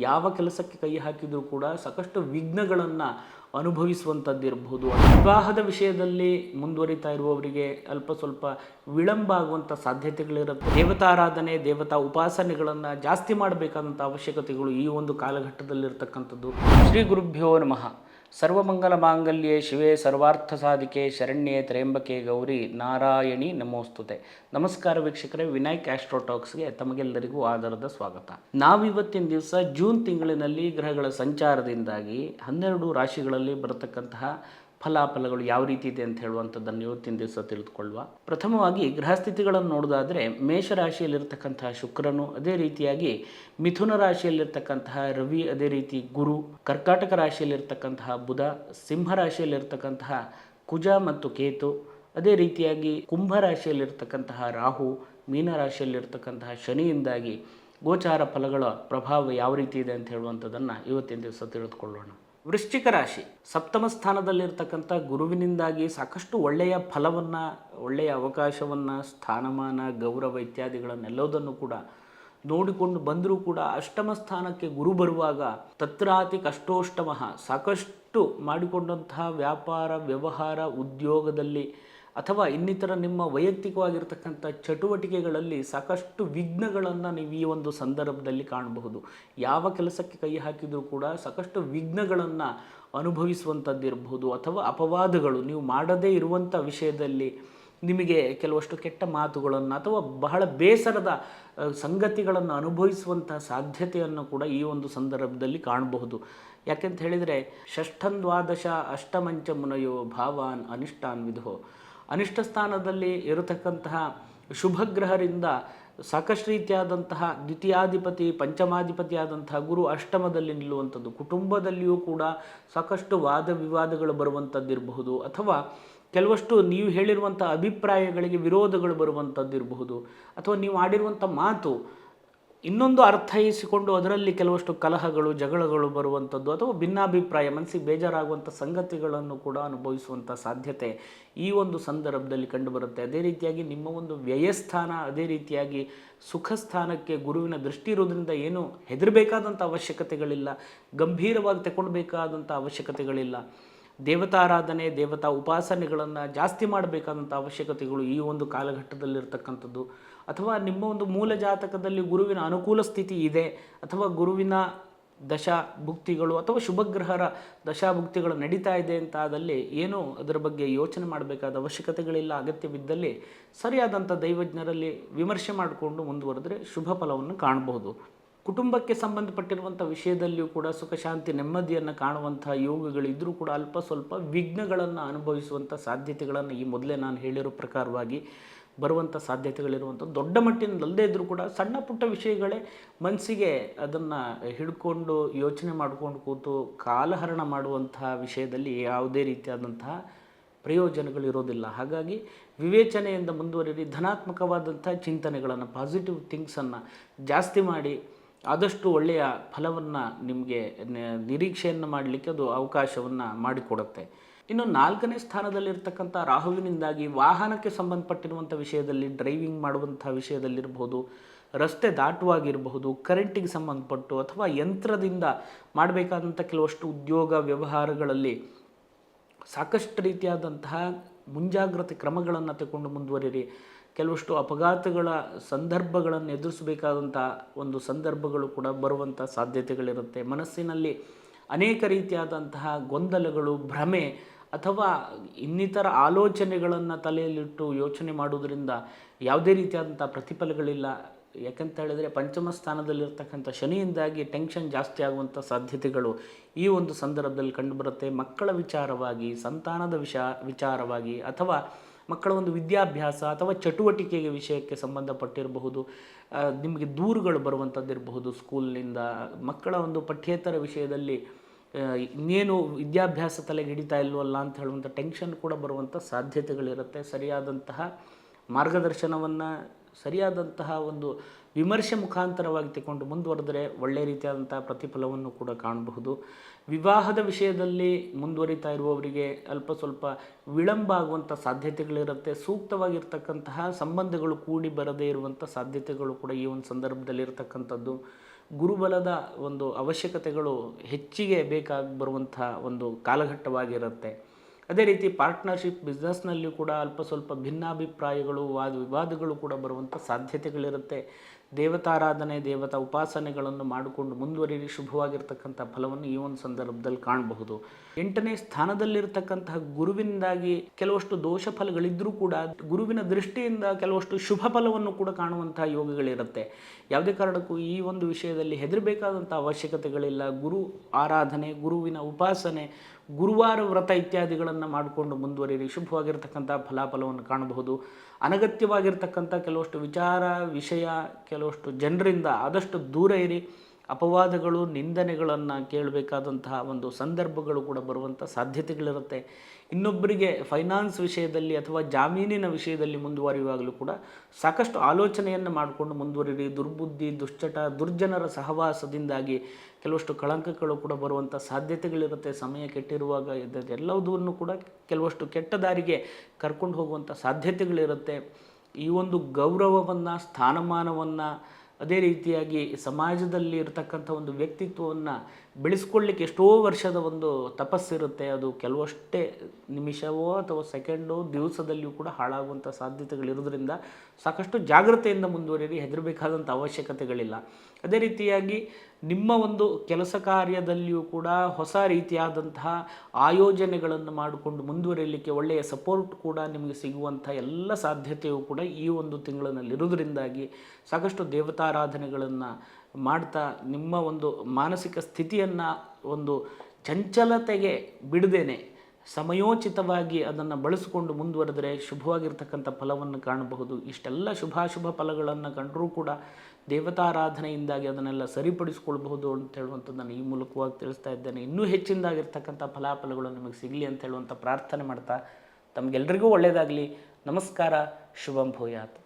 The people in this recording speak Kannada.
ಯಾವ ಕೆಲಸಕ್ಕೆ ಕೈ ಹಾಕಿದರೂ ಕೂಡ ಸಾಕಷ್ಟು ವಿಘ್ನಗಳನ್ನು ಅನುಭವಿಸುವಂಥದ್ದಿರಬಹುದು. ವಿವಾಹದ ವಿಷಯದಲ್ಲಿ ಮುಂದುವರಿತಾ ಇರುವವರಿಗೆ ಅಲ್ಪ ಸ್ವಲ್ಪ ವಿಳಂಬ ಆಗುವಂಥ ಸಾಧ್ಯತೆಗಳಿರುತ್ತೆ. ದೇವತಾರಾಧನೆ, ದೇವತಾ ಉಪಾಸನೆಗಳನ್ನು ಜಾಸ್ತಿ ಮಾಡಬೇಕಾದಂಥ ಅವಶ್ಯಕತೆಗಳು ಈ ಒಂದು ಕಾಲಘಟ್ಟದಲ್ಲಿರ್ತಕ್ಕಂಥದ್ದು. ಶ್ರೀ ಗುರುಭ್ಯೋ ನಮಃ. ಸರ್ವಮಂಗಲ ಮಾಂಗಲ್ಯೆ ಶಿವೆ ಸರ್ವಾರ್ಥ ಸಾಧಿಕೆ ಶರಣ್ಯೆ ತ್ರ್ಯಂಬಕೆ ಗೌರಿ ನಾರಾಯಣಿ ನಮೋಸ್ತುತೆ. ನಮಸ್ಕಾರ ವೀಕ್ಷಕರೇ, ವಿನಾಯಕ್ ಆಸ್ಟ್ರೋಟಾಕ್ಸ್ಗೆ ತಮಗೆಲ್ಲರಿಗೂ ಆಧಾರದ ಸ್ವಾಗತ. ನಾವಿವತ್ತಿನ ದಿವಸ ಜೂನ್ ತಿಂಗಳಿನಲ್ಲಿ ಗ್ರಹಗಳ ಸಂಚಾರದಿಂದಾಗಿ 12 ರಾಶಿಗಳಲ್ಲಿ ಬರತಕ್ಕಂತಹ ಫಲಾಫಲಗಳು ಯಾವ ರೀತಿ ಇದೆ ಅಂತ ಹೇಳುವಂಥದ್ದನ್ನು ಇವತ್ತಿನ ದಿವಸ ತಿಳಿದುಕೊಳ್ಳುವ. ಪ್ರಥಮವಾಗಿ ಗ್ರಹಸ್ಥಿತಿಗಳನ್ನು ನೋಡೋದಾದರೆ ಮೇಷರಾಶಿಯಲ್ಲಿರ್ತಕ್ಕಂತಹ ಶುಕ್ರನು, ಅದೇ ರೀತಿಯಾಗಿ ಮಿಥುನ ರಾಶಿಯಲ್ಲಿರ್ತಕ್ಕಂತಹ ರವಿ, ಅದೇ ರೀತಿ ಗುರು, ಕರ್ಕಾಟಕ ರಾಶಿಯಲ್ಲಿರ್ತಕ್ಕಂತಹ ಬುಧ, ಸಿಂಹ ರಾಶಿಯಲ್ಲಿರ್ತಕ್ಕಂತಹ ಕುಜ ಮತ್ತು ಕೇತು, ಅದೇ ರೀತಿಯಾಗಿ ಕುಂಭ ರಾಶಿಯಲ್ಲಿರ್ತಕ್ಕಂತಹ ರಾಹು, ಮೀನ ರಾಶಿಯಲ್ಲಿರ್ತಕ್ಕಂತಹ ಶನಿಯಿಂದಾಗಿ ಗೋಚಾರ ಫಲಗಳ ಪ್ರಭಾವ ಯಾವ ರೀತಿ ಇದೆ ಅಂತ ಹೇಳುವಂಥದ್ದನ್ನು ಇವತ್ತಿನ ದಿವಸ ತಿಳಿದುಕೊಳ್ಳೋಣ. ವೃಶ್ಚಿಕ ರಾಶಿ, ಸಪ್ತಮ ಸ್ಥಾನದಲ್ಲಿರ್ತಕ್ಕಂಥ ಗುರುವಿನಿಂದಾಗಿ ಸಾಕಷ್ಟು ಒಳ್ಳೆಯ ಫಲವನ್ನು, ಒಳ್ಳೆಯ ಅವಕಾಶವನ್ನು, ಸ್ಥಾನಮಾನ, ಗೌರವ ಇತ್ಯಾದಿಗಳನ್ನೆಲ್ಲದನ್ನು ಕೂಡ ನೋಡಿಕೊಂಡು ಬಂದರೂ ಕೂಡ ಅಷ್ಟಮ ಸ್ಥಾನಕ್ಕೆ ಗುರು ಬರುವಾಗ ತತ್ರಾತಿ ಕಷ್ಟೋಷ್ಟಮಃ, ಸಾಕಷ್ಟು ಮಾಡಿಕೊಂಡಂತಹ ವ್ಯಾಪಾರ, ವ್ಯವಹಾರ, ಉದ್ಯೋಗದಲ್ಲಿ ಅಥವಾ ಇನ್ನಿತರ ನಿಮ್ಮ ವೈಯಕ್ತಿಕವಾಗಿರ್ತಕ್ಕಂಥ ಚಟುವಟಿಕೆಗಳಲ್ಲಿ ಸಾಕಷ್ಟು ವಿಘ್ನಗಳನ್ನು ನೀವು ಈ ಒಂದು ಸಂದರ್ಭದಲ್ಲಿ ಕಾಣಬಹುದು. ಯಾವ ಕೆಲಸಕ್ಕೆ ಕೈ ಹಾಕಿದರೂ ಕೂಡ ಸಾಕಷ್ಟು ವಿಘ್ನಗಳನ್ನು ಅನುಭವಿಸುವಂಥದ್ದಿರಬಹುದು. ಅಥವಾ ಅಪವಾದಗಳು, ನೀವು ಮಾಡದೇ ಇರುವಂಥ ವಿಷಯದಲ್ಲಿ ನಿಮಗೆ ಕೆಲವಷ್ಟು ಕೆಟ್ಟ ಮಾತುಗಳನ್ನು ಅಥವಾ ಬಹಳ ಬೇಸರದ ಸಂಗತಿಗಳನ್ನು ಅನುಭವಿಸುವಂಥ ಸಾಧ್ಯತೆಯನ್ನು ಕೂಡ ಈ ಒಂದು ಸಂದರ್ಭದಲ್ಲಿ ಕಾಣಬಹುದು. ಯಾಕೆಂತ ಹೇಳಿದರೆ ಷಷ್ಠಂ ದ್ವಾದಶ ಅಷ್ಟಮಂಚ ಮುನಯೋ ಭಾವಾನ್ ಅನಿಷ್ಟಾನ್ ವಿಧೋ, ಅನಿಷ್ಟ ಸ್ಥಾನದಲ್ಲಿ ಇರತಕ್ಕಂತಹ ಶುಭಗ್ರಹರಿಂದ ಸಾಕಷ್ಟು ರೀತಿಯಾದಂತಹ ದ್ವಿತೀಯಾಧಿಪತಿ, ಪಂಚಮಾಧಿಪತಿಯಾದಂತಹ ಗುರು ಅಷ್ಟಮದಲ್ಲಿ ನಿಲ್ಲುವಂಥದ್ದು, ಕುಟುಂಬದಲ್ಲಿಯೂ ಕೂಡ ಸಾಕಷ್ಟು ವಾದ ವಿವಾದಗಳು ಬರುವಂಥದ್ದಿರಬಹುದು. ಅಥವಾ ಕೆಲವಷ್ಟು ನೀವು ಹೇಳಿರುವಂಥ ಅಭಿಪ್ರಾಯಗಳಿಗೆ ವಿರೋಧಗಳು ಬರುವಂಥದ್ದಿರಬಹುದು. ಅಥವಾ ನೀವು ಆಡಿರುವಂಥ ಮಾತು ಇನ್ನೊಂದು ಅರ್ಥೈಸಿಕೊಂಡು ಅದರಲ್ಲಿ ಕೆಲವಷ್ಟು ಕಲಹಗಳು, ಜಗಳಗಳು ಬರುವಂಥದ್ದು, ಅಥವಾ ಭಿನ್ನಾಭಿಪ್ರಾಯ, ಮನಸ್ಸಿಗೆ ಬೇಜಾರಾಗುವಂಥ ಸಂಗತಿಗಳನ್ನು ಕೂಡ ಅನುಭವಿಸುವಂಥ ಸಾಧ್ಯತೆ ಈ ಒಂದು ಸಂದರ್ಭದಲ್ಲಿ ಕಂಡುಬರುತ್ತೆ. ಅದೇ ರೀತಿಯಾಗಿ ನಿಮ್ಮ ಒಂದು ವ್ಯಯಸ್ಥಾನ, ಅದೇ ರೀತಿಯಾಗಿ ಸುಖ ಸ್ಥಾನಕ್ಕೆ ಗುರುವಿನ ದೃಷ್ಟಿ ಇರೋದ್ರಿಂದ ಏನು ಹೆದರಬೇಕಾದಂಥ ಅವಶ್ಯಕತೆಗಳಿಲ್ಲ, ಗಂಭೀರವಾಗಿ ತಗೊಳ್ಬೇಕಾದಂಥ ಅವಶ್ಯಕತೆಗಳಿಲ್ಲ. ದೇವತಾರಾಧನೆ, ದೇವತಾ ಉಪಾಸನೆಗಳನ್ನು ಜಾಸ್ತಿ ಮಾಡಬೇಕಾದಂಥ ಅವಶ್ಯಕತೆಗಳು ಈ ಒಂದು ಕಾಲಘಟ್ಟದಲ್ಲಿರ್ತಕ್ಕಂಥದ್ದು. ಅಥವಾ ನಿಮ್ಮ ಒಂದು ಮೂಲ ಜಾತಕದಲ್ಲಿ ಗುರುವಿನ ಅನುಕೂಲ ಸ್ಥಿತಿ ಇದೆ, ಅಥವಾ ಗುರುವಿನ ದಶಾಭುಕ್ತಿಗಳು ಅಥವಾ ಶುಭಗ್ರಹರ ದಶಾಭುಕ್ತಿಗಳು ನಡೀತಾ ಇದೆ ಅಂತ ಆದಲ್ಲಿ ಏನೂ ಅದರ ಬಗ್ಗೆ ಯೋಚನೆ ಮಾಡಬೇಕಾದ ಅವಶ್ಯಕತೆಗಳಿಲ್ಲ. ಅಗತ್ಯವಿದ್ದಲ್ಲಿ ಸರಿಯಾದಂಥ ದೈವಜ್ಞರಲ್ಲಿ ವಿಮರ್ಶೆ ಮಾಡಿಕೊಂಡು ಮುಂದುವರೆದರೆ ಶುಭ ಫಲವನ್ನು ಕಾಣಬಹುದು. ಕುಟುಂಬಕ್ಕೆ ಸಂಬಂಧಪಟ್ಟಿರುವಂಥ ವಿಷಯದಲ್ಲಿಯೂ ಕೂಡ ಸುಖ ಶಾಂತಿ ನೆಮ್ಮದಿಯನ್ನು ಕಾಣುವಂಥ ಯೋಗಗಳಿದ್ದರೂ ಕೂಡ ಅಲ್ಪ ಸ್ವಲ್ಪ ವಿಘ್ನಗಳನ್ನು ಅನುಭವಿಸುವಂಥ ಸಾಧ್ಯತೆಗಳನ್ನು ಈ ಮೊದಲೇ ನಾನು ಹೇಳಿರೋ ಪ್ರಕಾರವಾಗಿ ಬರುವಂಥ ಸಾಧ್ಯತೆಗಳಿರುವಂಥದ್ದು. ದೊಡ್ಡ ಮಟ್ಟಿನಲ್ಲದೇ ಇದ್ದರೂ ಕೂಡ ಸಣ್ಣ ಪುಟ್ಟ ವಿಷಯಗಳೇ ಮನಸ್ಸಿಗೆ ಅದನ್ನು ಹಿಡ್ಕೊಂಡು ಯೋಚನೆ ಮಾಡ್ಕೊಂಡು ಕೂತು ಕಾಲಹರಣ ಮಾಡುವಂತಹ ವಿಷಯದಲ್ಲಿ ಯಾವುದೇ ರೀತಿಯಾದಂತಹ ಪ್ರಯೋಜನಗಳಿರೋದಿಲ್ಲ. ಹಾಗಾಗಿ ವಿವೇಚನೆಯಿಂದ ಮುಂದುವರಿರಿ. ಧನಾತ್ಮಕವಾದಂಥ ಚಿಂತನೆಗಳನ್ನು, ಪಾಸಿಟಿವ್ ಥಿಂಗ್ಸನ್ನು ಜಾಸ್ತಿ ಮಾಡಿ ಆದಷ್ಟು ಒಳ್ಳೆಯ ಫಲವನ್ನು ನಿಮಗೆ ನಿರೀಕ್ಷೆಯನ್ನು ಮಾಡಲಿಕ್ಕೆ ಅದು ಅವಕಾಶವನ್ನು ಮಾಡಿಕೊಡುತ್ತೆ. ಇನ್ನು 4ನೇ ಸ್ಥಾನದಲ್ಲಿರ್ತಕ್ಕಂಥ ರಾಹುವಿನಿಂದಾಗಿ ವಾಹನಕ್ಕೆ ಸಂಬಂಧಪಟ್ಟಿರುವಂಥ ವಿಷಯದಲ್ಲಿ, ಡ್ರೈವಿಂಗ್ ಮಾಡುವಂಥ ವಿಷಯದಲ್ಲಿರ್ಬೋದು, ರಸ್ತೆ ದಾಟುವಾಗಿರಬಹುದು, ಕರೆಂಟಿಗೆ ಸಂಬಂಧಪಟ್ಟು ಅಥವಾ ಯಂತ್ರದಿಂದ ಮಾಡಬೇಕಾದಂಥ ಕೆಲವಷ್ಟು ಉದ್ಯೋಗ ವ್ಯವಹಾರಗಳಲ್ಲಿ ಸಾಕಷ್ಟು ರೀತಿಯಾದಂತಹ ಮುಂಜಾಗ್ರತೆ ಕ್ರಮಗಳನ್ನು ತಗೊಂಡು ಮುಂದುವರಿರಿ. ಕೆಲವಷ್ಟು ಅಪಘಾತಗಳ ಸಂದರ್ಭಗಳನ್ನು ಎದುರಿಸಬೇಕಾದಂಥ ಒಂದು ಸಂದರ್ಭಗಳು ಕೂಡ ಬರುವಂಥ ಸಾಧ್ಯತೆಗಳಿರುತ್ತೆ. ಮನಸ್ಸಿನಲ್ಲಿ ಅನೇಕ ರೀತಿಯಾದಂತಹ ಗೊಂದಲಗಳು, ಭ್ರಮೆ ಅಥವಾ ಇನ್ನಿತರ ಆಲೋಚನೆಗಳನ್ನು ತಲೆಯಲ್ಲಿಟ್ಟು ಯೋಚನೆ ಮಾಡುವುದರಿಂದ ಯಾವುದೇ ರೀತಿಯಾದಂಥ ಪ್ರತಿಫಲಗಳಿಲ್ಲ. ಯಾಕಂತ ಹೇಳಿದರೆ ಪಂಚಮ ಸ್ಥಾನದಲ್ಲಿರ್ತಕ್ಕಂಥ ಶನಿಯಿಂದಾಗಿ ಟೆನ್ಷನ್ ಜಾಸ್ತಿ ಆಗುವಂಥ ಸಾಧ್ಯತೆಗಳು ಈ ಒಂದು ಸಂದರ್ಭದಲ್ಲಿ ಕಂಡುಬರುತ್ತೆ. ಮಕ್ಕಳ ವಿಚಾರವಾಗಿ, ಸಂತಾನದ ವಿಚಾರವಾಗಿ, ಅಥವಾ ಮಕ್ಕಳ ಒಂದು ವಿದ್ಯಾಭ್ಯಾಸ ಅಥವಾ ಚಟುವಟಿಕೆಗೆ ವಿಷಯಕ್ಕೆ ಸಂಬಂಧಪಟ್ಟಿರಬಹುದು, ನಿಮಗೆ ದೂರುಗಳು ಬರುವಂಥದ್ದಿರಬಹುದು ಸ್ಕೂಲ್ನಿಂದ, ಮಕ್ಕಳ ಒಂದು ಪಠ್ಯೇತರ ವಿಷಯದಲ್ಲಿ ಇನ್ನೇನು ವಿದ್ಯಾಭ್ಯಾಸ ತಲೆಗೆ ಹಿಡಿತಾ ಇಲ್ವಲ್ಲ ಅಂತ ಹೇಳುವಂಥ ಟೆನ್ಷನ್ ಕೂಡ ಬರುವಂಥ ಸಾಧ್ಯತೆಗಳಿರುತ್ತೆ. ಸರಿಯಾದಂತಹ ಮಾರ್ಗದರ್ಶನವನ್ನು, ಸರಿಯಾದಂತಹ ಒಂದು ವಿಮರ್ಶೆ ಮುಖಾಂತರವಾಗಿ ತಗೊಂಡು ಮುಂದುವರೆದರೆ ಒಳ್ಳೆಯ ರೀತಿಯಾದಂಥ ಪ್ರತಿಫಲವನ್ನು ಕೂಡ ಕಾಣಬಹುದು. ವಿವಾಹದ ವಿಷಯದಲ್ಲಿ ಮುಂದುವರಿತಾ ಇರುವವರಿಗೆ ಅಲ್ಪ ಸ್ವಲ್ಪ ವಿಳಂಬ ಆಗುವಂಥ ಸಾಧ್ಯತೆಗಳಿರುತ್ತೆ. ಸೂಕ್ತವಾಗಿರ್ತಕ್ಕಂತಹ ಸಂಬಂಧಗಳು ಕೂಡಿ ಬರದೇ ಇರುವಂಥ ಸಾಧ್ಯತೆಗಳು ಕೂಡ ಈ ಒಂದು ಸಂದರ್ಭದಲ್ಲಿ ಇರತಕ್ಕಂಥದ್ದು. ಗುರುಬಲದ ಒಂದು ಅವಶ್ಯಕತೆಗಳು ಹೆಚ್ಚಿಗೆ ಬೇಕಾಗಿ ಬರುವಂಥ ಒಂದು ಕಾಲಘಟ್ಟವಾಗಿರುತ್ತೆ. ಅದೇ ರೀತಿ ಪಾರ್ಟ್ನರ್ಶಿಪ್ ಬಿಸ್ನೆಸ್ನಲ್ಲಿಯೂ ಕೂಡ ಅಲ್ಪ ಸ್ವಲ್ಪ ಭಿನ್ನಾಭಿಪ್ರಾಯಗಳು ವಾದ ವಿವಾದಗಳು ಕೂಡ ಬರುವಂಥ ಸಾಧ್ಯತೆಗಳಿರುತ್ತೆ. ದೇವತಾರಾಧನೆ ದೇವತಾ ಉಪಾಸನೆಗಳನ್ನು ಮಾಡಿಕೊಂಡು ಮುಂದುವರಿರಿ, ಶುಭವಾಗಿರ್ತಕ್ಕಂಥ ಫಲವನ್ನು ಈ ಒಂದು ಸಂದರ್ಭದಲ್ಲಿ ಕಾಣಬಹುದು. 8ನೇ ಸ್ಥಾನದಲ್ಲಿರ್ತಕ್ಕಂತಹ ಗುರುವಿನಿಂದಾಗಿ ಕೆಲವಷ್ಟು ದೋಷ ಫಲಗಳಿದ್ದರೂ ಕೂಡ ಗುರುವಿನ ದೃಷ್ಟಿಯಿಂದ ಕೆಲವಷ್ಟು ಶುಭ ಫಲವನ್ನು ಕೂಡ ಕಾಣುವಂತಹ ಯೋಗಗಳಿರುತ್ತೆ. ಯಾವುದೇ ಕಾರಣಕ್ಕೂ ಈ ಒಂದು ವಿಷಯದಲ್ಲಿ ಹೆದರಬೇಕಾದಂಥ ಅವಶ್ಯಕತೆಗಳಿಲ್ಲ. ಗುರು ಆರಾಧನೆ, ಗುರುವಿನ ಉಪಾಸನೆ, ಗುರುವಾರ ವ್ರತ ಇತ್ಯಾದಿಗಳನ್ನು ಮಾಡಿಕೊಂಡು ಮುಂದುವರಿರಿ, ಶುಭವಾಗಿರ್ತಕ್ಕಂಥ ಫಲಾಫಲವನ್ನು ಕಾಣಬಹುದು. ಅನಗತ್ಯವಾಗಿರ್ತಕ್ಕಂಥ ಕೆಲವಷ್ಟು ವಿಚಾರ ವಿಷಯ ಕೆಲವಷ್ಟು ಜನರಿಂದ ಆದಷ್ಟು ದೂರ ಇರಿ. ಅಪವಾದಗಳು ನಿಂದನೆಗಳನ್ನು ಕೇಳಬೇಕಾದಂತಹ ಒಂದು ಸಂದರ್ಭಗಳು ಕೂಡ ಬರುವಂಥ ಸಾಧ್ಯತೆಗಳಿರುತ್ತೆ. ಇನ್ನೊಬ್ಬರಿಗೆ ಫೈನಾನ್ಸ್ ವಿಷಯದಲ್ಲಿ ಅಥವಾ ಜಾಮೀನಿನ ವಿಷಯದಲ್ಲಿ ಮುಂದುವರಿಯುವಾಗಲೂ ಕೂಡ ಸಾಕಷ್ಟು ಆಲೋಚನೆಯನ್ನು ಮಾಡಿಕೊಂಡು ಮುಂದುವರಿರಿ. ದುರ್ಬುದ್ಧಿ, ದುಶ್ಚಟ, ದುರ್ಜನರ ಸಹವಾಸದಿಂದಾಗಿ ಕೆಲವಷ್ಟು ಕಳಂಕಗಳು ಕೂಡ ಬರುವಂಥ ಸಾಧ್ಯತೆಗಳಿರುತ್ತೆ. ಸಮಯ ಕೆಟ್ಟಿರುವಾಗ ಎಲ್ಲವುದನ್ನು ಕೂಡ ಕೆಲವಷ್ಟು ಕೆಟ್ಟ ದಾರಿಗೆ ಕರ್ಕೊಂಡು ಹೋಗುವಂಥ ಸಾಧ್ಯತೆಗಳಿರುತ್ತೆ. ಈ ಒಂದು ಗೌರವವನ್ನು, ಸ್ಥಾನಮಾನವನ್ನು, ಅದೇ ರೀತಿಯಾಗಿ ಸಮಾಜದಲ್ಲಿ ಇರತಕ್ಕಂಥ ಒಂದು ವ್ಯಕ್ತಿತ್ವವನ್ನು ಬೆಳೆಸ್ಕೊಳ್ಳಿಕ್ಕೆ ಎಷ್ಟೋ ವರ್ಷದ ಒಂದು ತಪಸ್ಸಿರುತ್ತೆ. ಅದು ಕೆಲವಷ್ಟೇ ನಿಮಿಷವೋ ಅಥವಾ ಸೆಕೆಂಡೋ ದಿವಸದಲ್ಲಿಯೂ ಕೂಡ ಹಾಳಾಗುವಂಥ ಸಾಧ್ಯತೆಗಳಿರೋದ್ರಿಂದ ಸಾಕಷ್ಟು ಜಾಗ್ರತೆಯಿಂದ ಮುಂದುವರಿರಿ, ಹೆದರಬೇಕಾದಂಥ ಅವಶ್ಯಕತೆಗಳಿಲ್ಲ. ಅದೇ ರೀತಿಯಾಗಿ ನಿಮ್ಮ ಒಂದು ಕೆಲಸ ಕಾರ್ಯದಲ್ಲಿಯೂ ಕೂಡ ಹೊಸ ರೀತಿಯಾದಂತಹ ಆಯೋಜನೆಗಳನ್ನು ಮಾಡಿಕೊಂಡು ಮುಂದುವರಿಯಲಿಕ್ಕೆ ಒಳ್ಳೆಯ ಸಪೋರ್ಟ್ ಕೂಡ ನಿಮಗೆ ಸಿಗುವಂಥ ಎಲ್ಲ ಸಾಧ್ಯತೆಯೂ ಕೂಡ ಈ ಒಂದು ತಿಂಗಳಿನಲ್ಲಿರೋದ್ರಿಂದಾಗಿ ಸಾಕಷ್ಟು ದೇವತಾರಾಧನೆಗಳನ್ನು ಮಾಡ್ತಾ ನಿಮ್ಮ ಒಂದು ಮಾನಸಿಕ ಸ್ಥಿತಿಯನ್ನು ಒಂದು ಚಂಚಲತೆಗೆ ಬಿಡದೇನೆ ಸಮಯೋಚಿತವಾಗಿ ಅದನ್ನು ಬಳಸಿಕೊಂಡು ಮುಂದುವರೆದರೆ ಶುಭವಾಗಿರ್ತಕ್ಕಂಥ ಫಲವನ್ನು ಕಾಣಬಹುದು. ಇಷ್ಟೆಲ್ಲ ಶುಭಾಶುಭ ಫಲಗಳನ್ನು ಕಂಡರೂ ಕೂಡ ದೇವತಾರಾಧನೆಯಿಂದಾಗಿ ಅದನ್ನೆಲ್ಲ ಸರಿಪಡಿಸ್ಕೊಳ್ಬಹುದು ಅಂತ ಹೇಳುವಂಥದ್ದನ್ನು ಈ ಮೂಲಕವಾಗಿ ತಿಳಿಸ್ತಾ ಇದ್ದೇನೆ. ಇನ್ನೂ ಹೆಚ್ಚಿನದಾಗಿರ್ತಕ್ಕಂಥ ಫಲಾಫಲಗಳು ನಿಮಗೆ ಸಿಗಲಿ ಅಂತ ಹೇಳುವಂಥ ಪ್ರಾರ್ಥನೆ ಮಾಡ್ತಾ ತಮಗೆಲ್ಲರಿಗೂ ಒಳ್ಳೆಯದಾಗಲಿ. ನಮಸ್ಕಾರ. ಶುಭಂ ಭೂಯಾತ್.